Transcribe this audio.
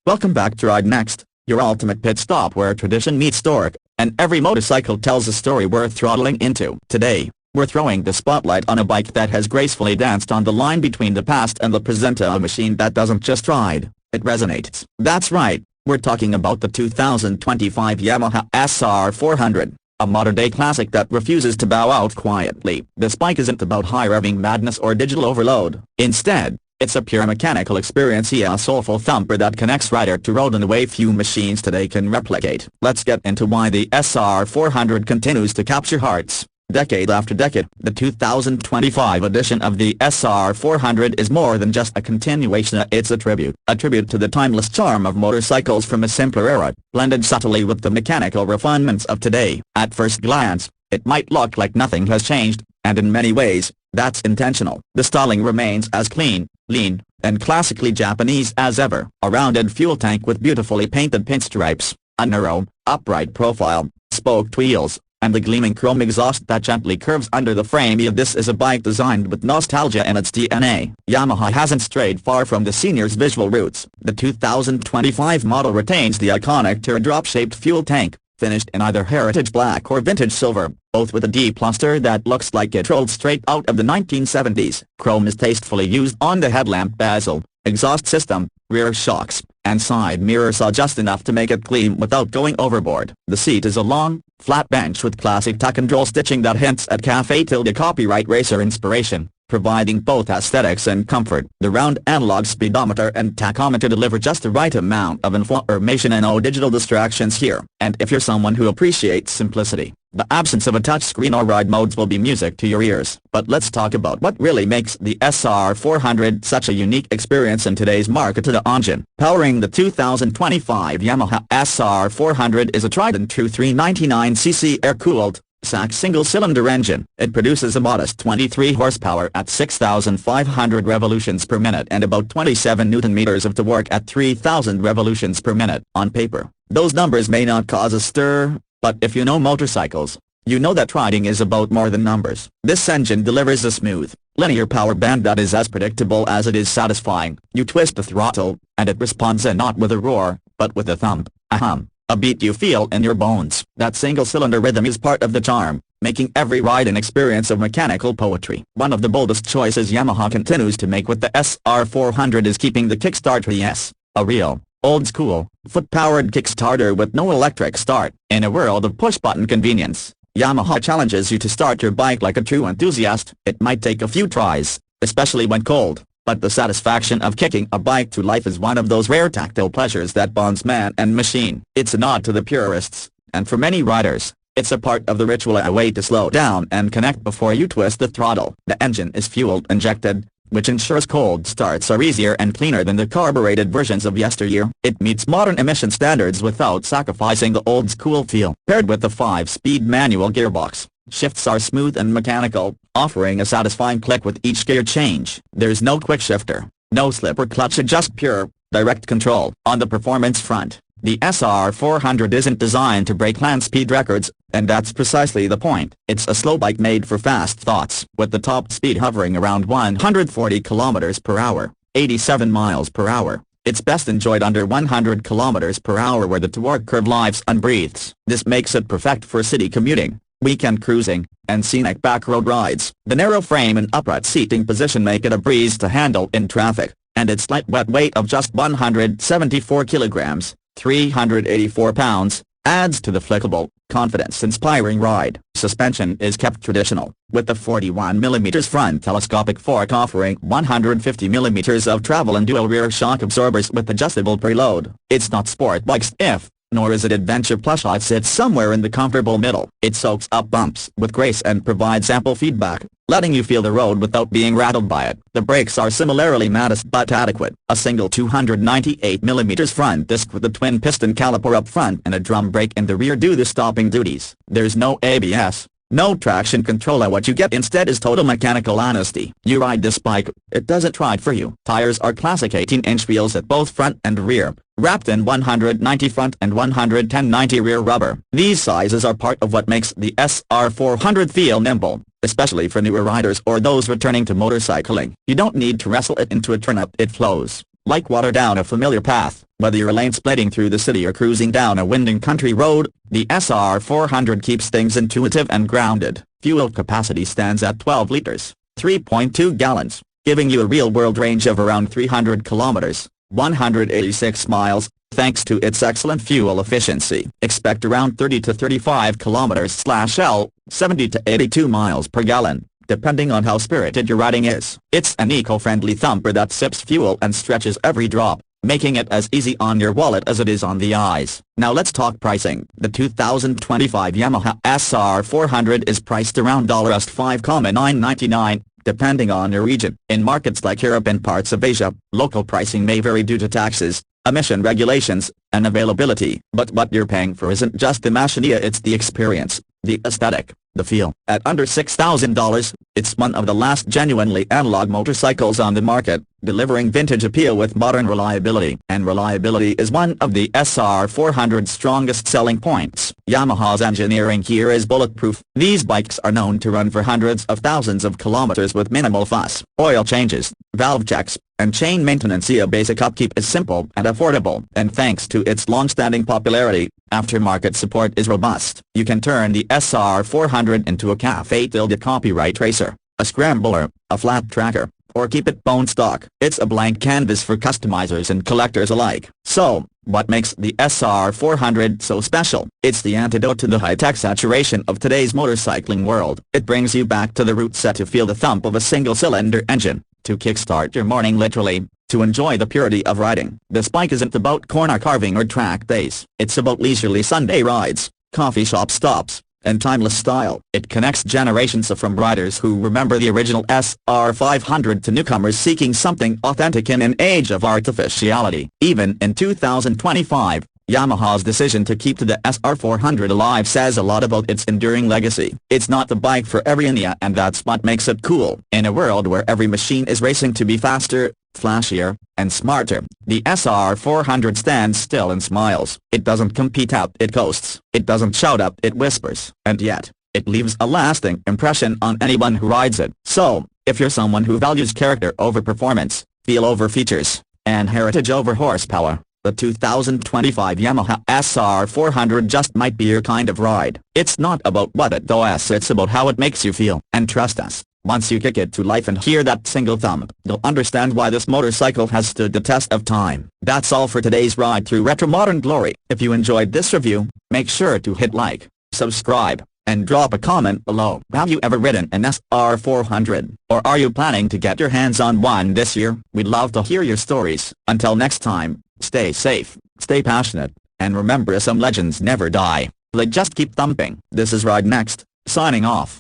Welcome back to Ride Next, your ultimate pit stop where tradition meets torque, and every motorcycle tells a story worth throttling into. Today, we're throwing the spotlight on a bike that has gracefully danced on the line between the past and the present, a machine that doesn't just ride, it resonates. That's right, we're talking about the 2025 Yamaha SR400. A modern-day classic that refuses to bow out quietly. This bike isn't about high-revving madness or digital overload. Instead, it's a pure mechanical experience, a soulful thumper that connects rider to road in a way few machines today can replicate. Let's get into why the SR400 continues to capture hearts. Decade after decade, the 2025 edition of the SR400 is more than just a continuation, it's a tribute to the timeless charm of motorcycles from a simpler era, blended subtly with the mechanical refinements of today. At first glance, it might look like nothing has changed, and in many ways, that's intentional. The styling remains as clean, lean, and classically Japanese as ever. A rounded fuel tank with beautifully painted pinstripes, a narrow, upright profile, spoked wheels, and the gleaming chrome exhaust that gently curves under the frame. This is a bike designed with nostalgia in its DNA. Yamaha hasn't strayed far from the senior's visual roots. The 2025 model retains the iconic teardrop-shaped fuel tank, finished in either heritage black or vintage silver, both with a deep luster that looks like it rolled straight out of the 1970s. Chrome is tastefully used on the headlamp bezel, exhaust system, rear shocks, and side mirrors are just enough to make it clean without going overboard. The seat is a long, flat bench with classic tuck and roll stitching that hints at Cafe Tilde copyright racer inspiration, providing both aesthetics and comfort. The round analog speedometer and tachometer deliver just the right amount of information and no digital distractions here. And if you're someone who appreciates simplicity, the absence of a touchscreen or ride modes will be music to your ears. But let's talk about what really makes the SR400 such a unique experience in today's market. The engine. Powering the 2025 Yamaha SR400 is a tried and true 399cc air-cooled SAC single-cylinder engine. It produces a modest 23 horsepower at 6,500 revolutions per minute and about 27 Newton-meters of torque at 3,000 revolutions per minute. On paper, those numbers may not cause a stir, but if you know motorcycles, you know that riding is about more than numbers. This engine delivers a smooth, linear power band that is as predictable as it is satisfying. You twist the throttle, and it responds not with a roar, but with a thump, a hum, a beat you feel in your bones. That single-cylinder rhythm is part of the charm, making every ride an experience of mechanical poetry. One of the boldest choices Yamaha continues to make with the SR400 is keeping the kickstart-only, a real, old-school, foot-powered kickstarter with no electric start. In a world of push-button convenience, Yamaha challenges you to start your bike like a true enthusiast. It might take a few tries, especially when cold, but the satisfaction of kicking a bike to life is one of those rare tactile pleasures that bonds man and machine. It's a nod to the purists, and for many riders, it's a part of the ritual, a way to slow down and connect before you twist the throttle. The engine is fuel-injected, which ensures cold starts are easier and cleaner than the carbureted versions of yesteryear. It meets modern emission standards without sacrificing the old-school feel. Paired with the 5-speed manual gearbox, shifts are smooth and mechanical, offering a satisfying click with each gear change. There's no quick shifter, no slip or clutch, just pure, direct control. On the performance front, the SR400 isn't designed to break land speed records, and that's precisely the point. It's a slow bike made for fast thoughts. With the top speed hovering around 140 km per hour, 87 miles per hour, it's best enjoyed under 100 km per hour where the torque curve lives and breathes. This makes it perfect for city commuting, weekend cruising, and scenic backroad rides. The narrow frame and upright seating position make it a breeze to handle in traffic, and its light wet weight of just 174 kilograms, 384 pounds, adds to the flexible, confidence-inspiring ride. Suspension is kept traditional, with the 41mm front telescopic fork offering 150mm of travel and dual rear shock absorbers with adjustable preload. It's not sport bike stiff, nor is it adventure plush. It sits somewhere in the comfortable middle. It soaks up bumps with grace and provides ample feedback, letting you feel the road without being rattled by it. The brakes are similarly modest but adequate. A single 298mm front disc with a twin-piston caliper up front and a drum brake in the rear do the stopping duties. There's no ABS, no traction control. What you get instead is total mechanical honesty. You ride this bike, it doesn't ride for you. Tires are classic 18-inch wheels at both front and rear, wrapped in 190 front and 110/90 rear rubber. These sizes are part of what makes the SR400 feel nimble, especially for newer riders or those returning to motorcycling. You don't need to wrestle it into a turn-up. It flows, like water down a familiar path. Whether you're lane splitting through the city or cruising down a winding country road, the SR400 keeps things intuitive and grounded. Fuel capacity stands at 12 liters, 3.2 gallons, giving you a real-world range of around 300 kilometers, 186 miles, thanks to its excellent fuel efficiency. Expect around 30 to 35 kilometers/L, 70 to 82 miles per gallon, depending on how spirited your riding is. It's an eco-friendly thumper that sips fuel and stretches every drop, making it as easy on your wallet as it is on the eyes. Now let's talk pricing. The 2025 Yamaha SR400 is priced around $5,999, depending on your region. In markets like Europe and parts of Asia, local pricing may vary due to taxes, emission regulations, and availability. But what you're paying for isn't just the machinilla, it's the experience, the aesthetic, the feel. At under $6,000, it's one of the last genuinely analog motorcycles on the market, delivering vintage appeal with modern reliability. And reliability is one of the SR400's strongest selling points. Yamaha's engineering here is bulletproof. These bikes are known to run for hundreds of thousands of kilometers with minimal fuss. Oil changes, valve checks, and chain maintenance. A basic upkeep is simple and affordable. And thanks to its long-standing popularity, aftermarket support is robust. You can turn the SR400 into a cafe-tilted copyright racer, a scrambler, a flat tracker, or keep it bone stock. It's a blank canvas for customizers and collectors alike. So, what makes the SR400 so special? It's the antidote to the high-tech saturation of today's motorcycling world. It brings you back to the roots, set to feel the thump of a single-cylinder engine, to kickstart your morning literally, to enjoy the purity of riding. This bike isn't about corner carving or track days. It's about leisurely Sunday rides, coffee shop stops, and timeless style. It connects generations from riders who remember the original SR500 to newcomers seeking something authentic in an age of artificiality. Even in 2025, Yamaha's decision to keep the SR400 alive says a lot about its enduring legacy. It's not the bike for everyone, and that's what makes it cool. In a world where every machine is racing to be faster, flashier, and smarter, the SR400 stands still and smiles. It doesn't compete out, it coasts. It doesn't shout up, it whispers. And yet, it leaves a lasting impression on anyone who rides it. So, if you're someone who values character over performance, feel over features, and heritage over horsepower, the 2025 Yamaha SR400 just might be your kind of ride. It's not about what it does, it's about how it makes you feel. And trust us, once you kick it to life and hear that single thump, you'll understand why this motorcycle has stood the test of time. That's all for today's ride through retro modern glory. If you enjoyed this review, make sure to hit like, subscribe, and drop a comment below. Have you ever ridden an SR400? Or are you planning to get your hands on one this year? We'd love to hear your stories. Until next time, stay safe, stay passionate, and remember, some legends never die. They just keep thumping. This is Ride Next, signing off.